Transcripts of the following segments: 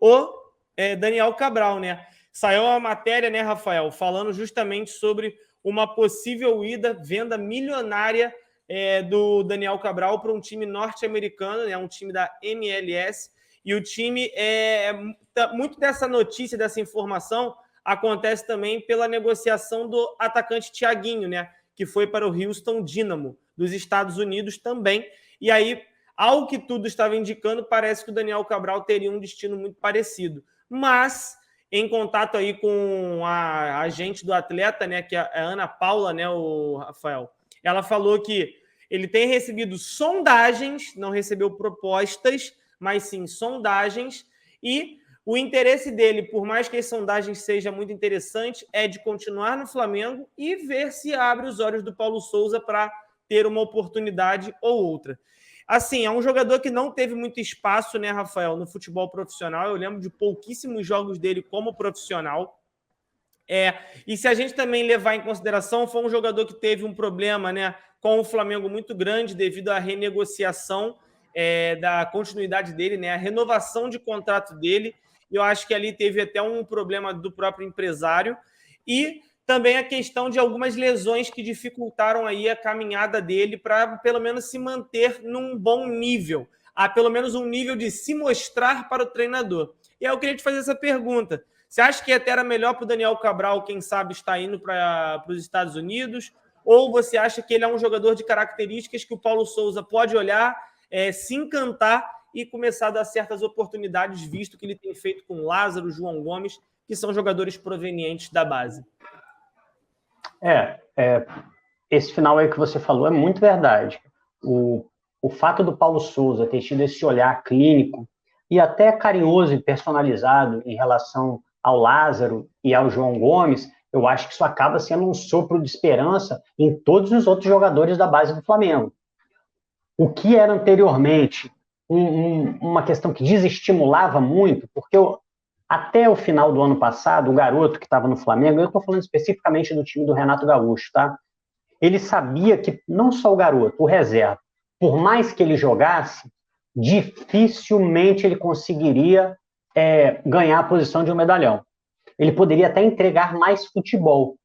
o Daniel Cabral, né? Saiu uma matéria, né, Rafael, falando justamente sobre uma possível venda milionária do Daniel Cabral para um time norte-americano, né, um time da MLS, e o time, muito dessa notícia, dessa informação, acontece também pela negociação do atacante Thiaguinho, né, que foi para o Houston Dynamo, dos Estados Unidos também, e aí, ao que tudo estava indicando, parece que o Daniel Cabral teria um destino muito parecido, mas em contato aí com a agente do atleta, né, que é a Ana Paula, né, o Rafael, ela falou que ele tem recebido sondagens, não recebeu propostas, mas sim sondagens, e o interesse dele, por mais que as sondagens sejam muito interessantes, é de continuar no Flamengo e ver se abre os olhos do Paulo Souza para ter uma oportunidade ou outra. Assim, é um jogador que não teve muito espaço, né, Rafael, no futebol profissional. Eu lembro de pouquíssimos jogos dele como profissional. E se a gente também levar em consideração, foi um jogador que teve um problema, né, com o Flamengo muito grande devido à renegociação da continuidade dele, né, a renovação de contrato dele. Eu acho que ali teve até um problema do próprio empresário. E também a questão de algumas lesões que dificultaram aí a caminhada dele para pelo menos se manter num bom nível, a pelo menos um nível de se mostrar para o treinador. E aí eu queria te fazer essa pergunta. Você acha que até era melhor para o Daniel Cabral, quem sabe, estar indo para os Estados Unidos? Ou você acha que ele é um jogador de características que o Paulo Souza pode olhar, se encantar e começar a dar certas oportunidades, visto que ele tem feito com Lázaro, João Gomes, que são jogadores provenientes da base? Esse final aí que você falou é muito verdade. O fato do Paulo Souza ter tido esse olhar clínico e até carinhoso e personalizado em relação ao Lázaro e ao João Gomes, eu acho que isso acaba sendo um sopro de esperança em todos os outros jogadores da base do Flamengo. O que era anteriormente uma questão que desestimulava muito, porque até o final do ano passado, o garoto que estava no Flamengo, eu estou falando especificamente do time do Renato Gaúcho, tá? Ele sabia que não só o garoto, o reserva, por mais que ele jogasse, dificilmente ele conseguiria ganhar a posição de um medalhão. Ele poderia até entregar mais futebol,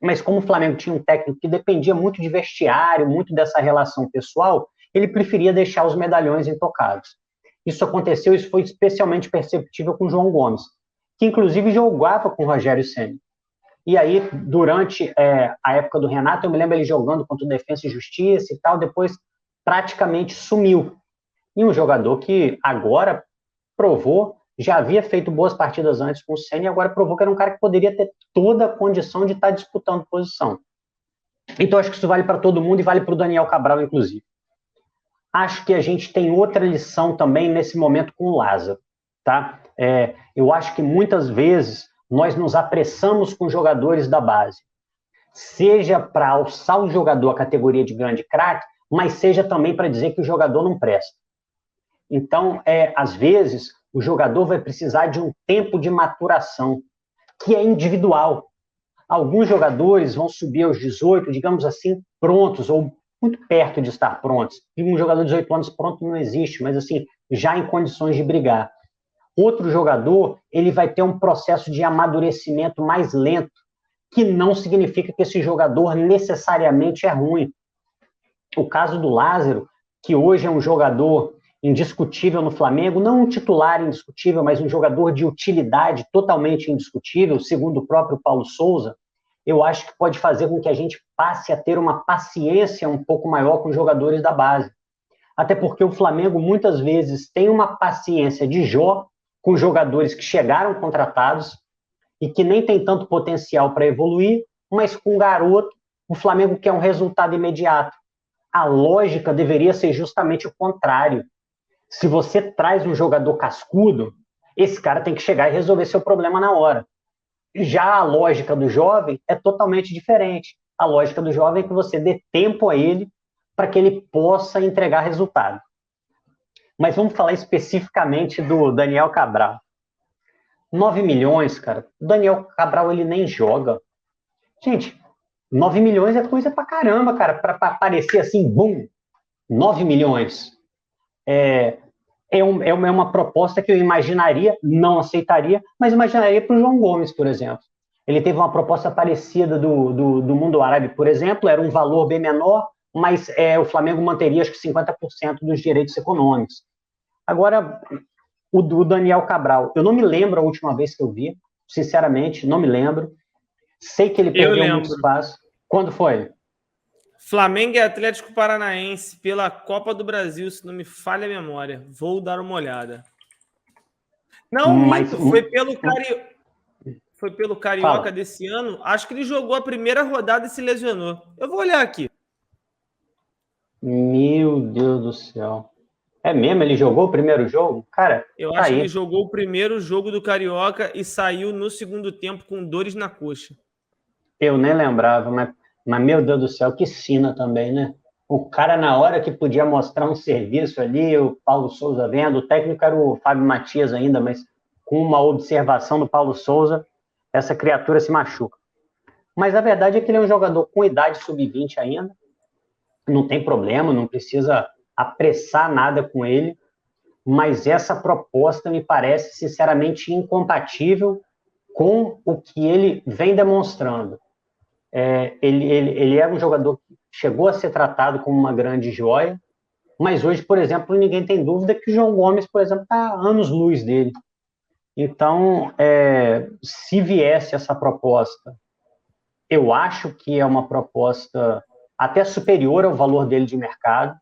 mas como o Flamengo tinha um técnico que dependia muito de vestiário, muito dessa relação pessoal, ele preferia deixar os medalhões intocados. Isso aconteceu, isso foi especialmente perceptível com o João Gomes, que inclusive jogava com o Rogério Ceni. E aí, durante a época do Renato, eu me lembro ele jogando contra o Defensa e Justiça e tal, depois praticamente sumiu. E um jogador que agora provou, já havia feito boas partidas antes com o Ceni, e agora provou que era um cara que poderia ter toda a condição de estar disputando posição. Então, acho que isso vale para todo mundo e vale para o Daniel Cabral, inclusive. Acho que a gente tem outra lição também nesse momento com o Lázaro. Tá? Eu acho que muitas vezes nós nos apressamos com jogadores da base, seja para alçar o jogador à categoria de grande craque, mas seja também para dizer que o jogador não presta. Então, às vezes, o jogador vai precisar de um tempo de maturação, que é individual. Alguns jogadores vão subir aos 18, digamos assim, prontos, ou muito perto de estar prontos. E um jogador de 18 anos pronto não existe, mas assim, já em condições de brigar. Outro jogador, ele vai ter um processo de amadurecimento mais lento, que não significa que esse jogador necessariamente é ruim. O caso do Lázaro, que hoje é um jogador indiscutível no Flamengo, não um titular indiscutível, mas um jogador de utilidade totalmente indiscutível, segundo o próprio Paulo Souza, eu acho que pode fazer com que a gente passe a ter uma paciência um pouco maior com os jogadores da base. Até porque o Flamengo muitas vezes tem uma paciência de Jó com jogadores que chegaram contratados e que nem tem tanto potencial para evoluir, mas com garoto, o Flamengo quer um resultado imediato. A lógica deveria ser justamente o contrário. Se você traz um jogador cascudo, esse cara tem que chegar e resolver seu problema na hora. Já a lógica do jovem é totalmente diferente. A lógica do jovem é que você dê tempo a ele para que ele possa entregar resultado. Mas vamos falar especificamente do Daniel Cabral. 9 milhões, cara. O Daniel Cabral, ele nem joga. Gente, 9 milhões é coisa pra caramba, cara, para aparecer assim, bum, 9 milhões. É é uma proposta que eu imaginaria, não aceitaria, mas imaginaria para o João Gomes, por exemplo. Ele teve uma proposta parecida do mundo árabe, por exemplo, era um valor bem menor, mas o Flamengo manteria, acho que 50% dos direitos econômicos. Agora, o do Daniel Cabral, eu não me lembro a última vez que eu vi, sinceramente, não me lembro. Sei que ele perdeu muito espaço. Quando foi? Flamengo e Atlético Paranaense pela Copa do Brasil, se não me falha a memória. Vou dar uma olhada. Não, minto, foi pelo Carioca Fala. desse ano. Acho que ele jogou a primeira rodada e se lesionou. Eu vou olhar aqui. Meu Deus do céu. É mesmo? Ele jogou o primeiro jogo? Cara, Eu tá acho que aí. ele jogou o primeiro jogo do Carioca e saiu no segundo tempo com dores na coxa. Eu nem lembrava, mas meu Deus do céu, que sina também, né? O cara, na hora que podia mostrar um serviço ali, o Paulo Souza vendo, o técnico era o Fábio Matias ainda, mas com uma observação do Paulo Souza, essa criatura se machuca. Mas a verdade é que ele é um jogador com idade sub-20 ainda, não tem problema, não precisa apressar nada com ele, mas essa proposta me parece sinceramente incompatível com o que ele vem demonstrando. Ele era um jogador que chegou a ser tratado como uma grande joia, mas hoje, por exemplo, ninguém tem dúvida que o João Gomes, por exemplo, está anos-luz dele. Então, se viesse essa proposta, eu acho que é uma proposta até superior ao valor dele de mercado.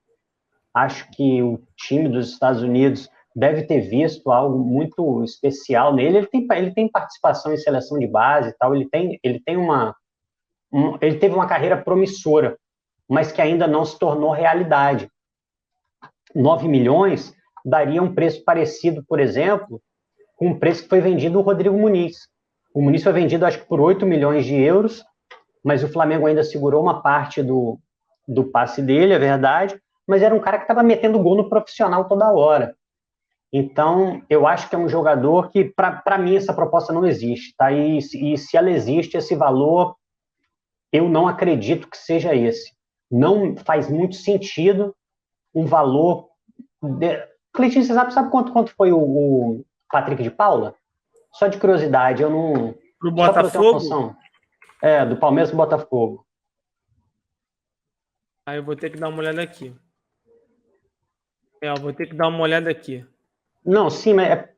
Acho que o time dos Estados Unidos deve ter visto algo muito especial nele. Ele tem participação em seleção de base e tal. Ele teve uma carreira promissora, mas que ainda não se tornou realidade. 9 milhões daria um preço parecido, por exemplo, com o preço que foi vendido o Rodrigo Muniz. O Muniz foi vendido, acho que por 8 milhões de euros, mas o Flamengo ainda segurou uma parte do passe dele, é verdade, mas era um cara que estava metendo gol no profissional toda hora. Então, eu acho que é um jogador que, para mim, essa proposta não existe. Tá? E se ela existe, esse valor, eu não acredito que seja esse. Não faz muito sentido um valor... Cleitinho, você sabe quanto foi o Patrick de Paula? Só de curiosidade, eu não... Pro Botafogo? Só para eu ter uma noção. Do Palmeiras e Botafogo. Aí eu vou ter que dar uma olhada aqui. Eu vou ter que dar uma olhada aqui. Não, sim, mas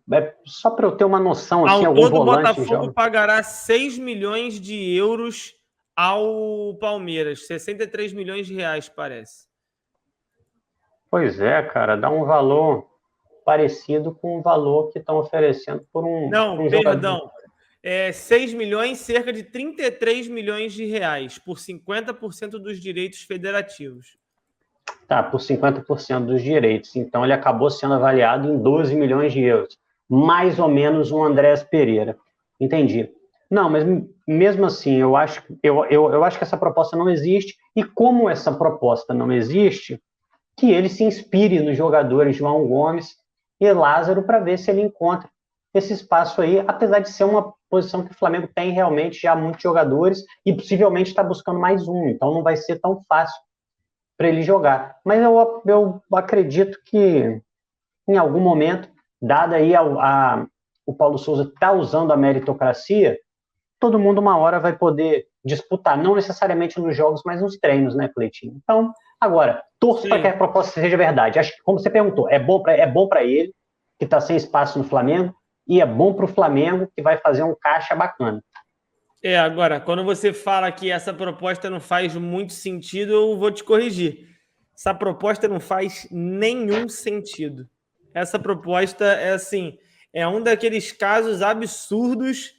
só para eu ter uma noção. Assim, algum volante o Botafogo pagará 6 milhões de euros ao Palmeiras. 63 milhões de reais, parece. Pois é, cara. Dá um valor parecido com o valor que estão oferecendo por um perdão. jogador. 6 milhões, cerca de 33 milhões de reais, por 50% dos direitos federativos. Tá, por 50% dos direitos. Então, ele acabou sendo avaliado em 12 milhões de euros. Mais ou menos um Andrés Pereira. Entendi. Não, mas mesmo assim, eu acho que essa proposta não existe. E como essa proposta não existe, que ele se inspire nos jogadores João Gomes e Lázaro para ver se ele encontra esse espaço aí, apesar de ser uma posição que o Flamengo tem realmente já muitos jogadores e possivelmente está buscando mais um. Então, não vai ser tão fácil para ele jogar. Mas eu acredito que em algum momento, dada aí o Paulo Souza está usando a meritocracia, todo mundo uma hora vai poder disputar, não necessariamente nos jogos, mas nos treinos, né, Cleitinho? Então, agora, torço para que a proposta seja verdade. Acho que, como você perguntou, é bom para ele, que está sem espaço no Flamengo, e é bom para o Flamengo, que vai fazer um caixa bacana. Agora, quando você fala que essa proposta não faz muito sentido, eu vou te corrigir. Essa proposta não faz nenhum sentido. Essa proposta é um daqueles casos absurdos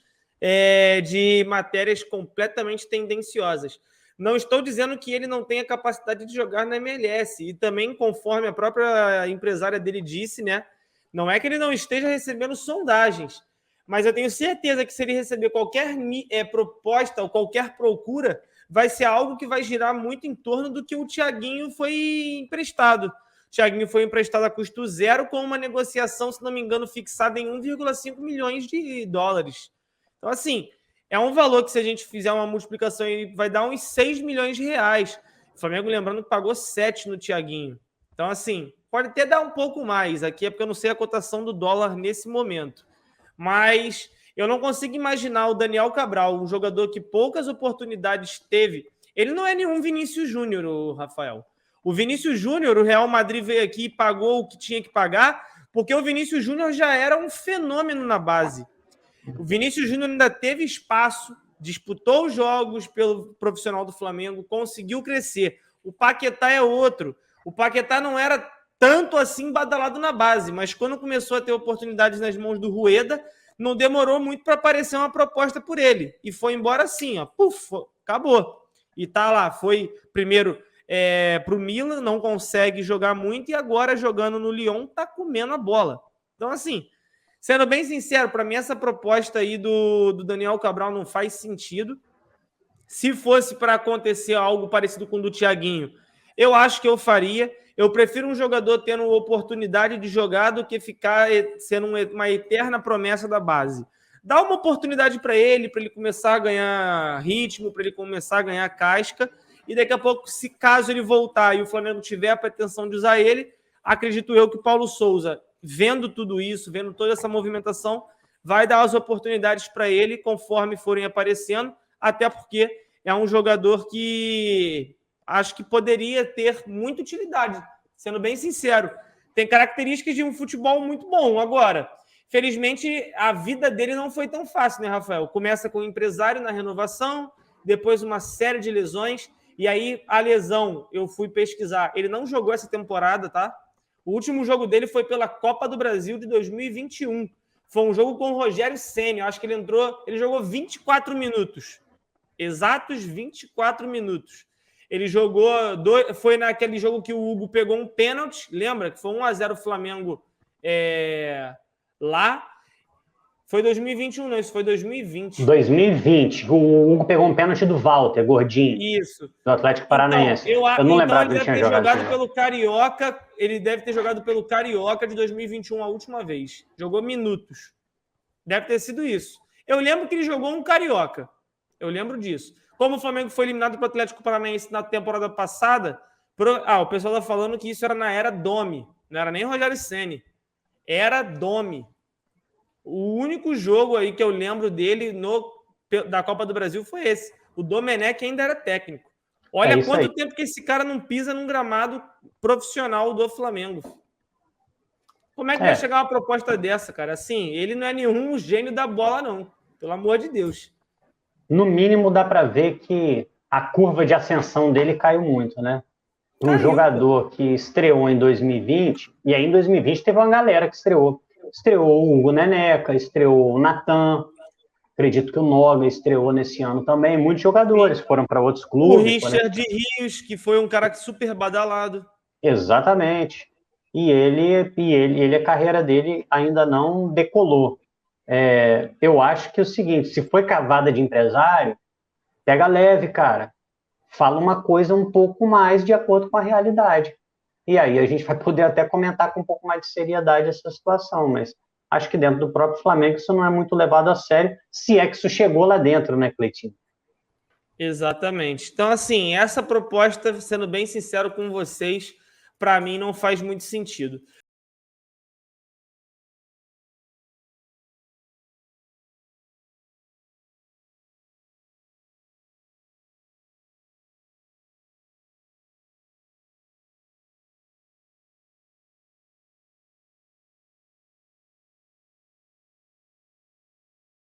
de matérias completamente tendenciosas. Não estou dizendo que ele não tenha capacidade de jogar na MLS, e também, conforme a própria empresária dele disse, né, não é que ele não esteja recebendo sondagens, mas eu tenho certeza que se ele receber qualquer proposta ou qualquer procura, vai ser algo que vai girar muito em torno do que o Thiaguinho foi emprestado. O Thiaguinho foi emprestado a custo zero com uma negociação, se não me engano, fixada em 1,5 milhões de dólares. Então, assim, é um valor que, se a gente fizer uma multiplicação, vai dar uns 6 milhões de reais. O Flamengo, lembrando que pagou 7 no Thiaguinho. Então, assim, Pode até dar um pouco mais aqui, é porque eu não sei a cotação do dólar nesse momento. Mas eu não consigo imaginar o Daniel Cabral, um jogador que poucas oportunidades teve. Ele não é nenhum Vinícius Júnior, Rafael. O Vinícius Júnior, o Real Madrid veio aqui e pagou o que tinha que pagar, porque o Vinícius Júnior já era um fenômeno na base. O Vinícius Júnior ainda teve espaço, disputou os jogos pelo profissional do Flamengo, conseguiu crescer. O Paquetá é outro. O Paquetá não era tanto assim badalado na base, mas quando começou a ter oportunidades nas mãos do Rueda, não demorou muito para aparecer uma proposta por ele. E foi embora assim, ó. Puf, acabou. E tá lá, foi primeiro para o Milan, não consegue jogar muito, e agora jogando no Lyon, tá comendo a bola. Então, assim, sendo bem sincero, para mim essa proposta aí do Daniel Cabral não faz sentido. Se fosse para acontecer algo parecido com o do Thiaguinho, eu acho que eu faria. Eu prefiro um jogador tendo oportunidade de jogar do que ficar sendo uma eterna promessa da base. Dá uma oportunidade para ele começar a ganhar ritmo, para ele começar a ganhar casca, e daqui a pouco, se caso ele voltar e o Flamengo tiver a pretensão de usar ele, acredito eu que o Paulo Souza, vendo tudo isso, vendo toda essa movimentação, vai dar as oportunidades para ele conforme forem aparecendo, até porque é um jogador que acho que poderia ter muita utilidade, sendo bem sincero. Tem características de um futebol muito bom. Agora, felizmente, a vida dele não foi tão fácil, né, Rafael? Começa com o empresário na renovação, depois uma série de lesões, e aí a lesão, eu fui pesquisar, ele não jogou essa temporada, tá? O último jogo dele foi pela Copa do Brasil de 2021. Foi um jogo com o Rogério Ceni. Acho que ele jogou 24 minutos. Exatos 24 minutos. Ele jogou, foi naquele jogo que o Hugo pegou um pênalti, lembra? Que foi 1-0 Flamengo lá. Foi 2021, não, isso foi 2020. 2020. O Hugo pegou um pênalti do Walter, gordinho. Isso. Do Atlético Paranaense. Então, eu não lembrava que ele tinha jogado pelo Carioca. Ele deve ter jogado pelo Carioca de 2021 a última vez. Jogou minutos. Deve ter sido isso. Eu lembro que ele jogou um Carioca. Eu lembro disso. Como o Flamengo foi eliminado para o Atlético Paranaense na temporada passada, o pessoal está falando que isso era na era Domi. Não era nem Rogério Ceni. Era Domi. O único jogo aí que eu lembro dele da Copa do Brasil foi esse. O Domenech ainda era técnico. Olha quanto tempo que esse cara não pisa num gramado profissional do Flamengo. Como é que vai chegar uma proposta dessa, cara? Assim, ele não é nenhum gênio da bola, não. Pelo amor de Deus. No mínimo, dá para ver que a curva de ascensão dele caiu muito, né? Para um jogador que estreou em 2020, e aí em 2020 teve uma galera que estreou. Estreou o Hugo Neneca, estreou o Natan, acredito que o Noga estreou nesse ano também. Muitos jogadores foram para outros clubes. O Richard Rios, que foi um cara super badalado. Exatamente. E a carreira dele ainda não decolou. Eu acho que é o seguinte, se foi cavada de empresário, pega leve, cara. Fala uma coisa um pouco mais de acordo com a realidade. E aí a gente vai poder até comentar com um pouco mais de seriedade essa situação, mas acho que dentro do próprio Flamengo isso não é muito levado a sério, se é que isso chegou lá dentro, né, Cleitinho? Exatamente. Então, assim, essa proposta, sendo bem sincero com vocês, para mim não faz muito sentido.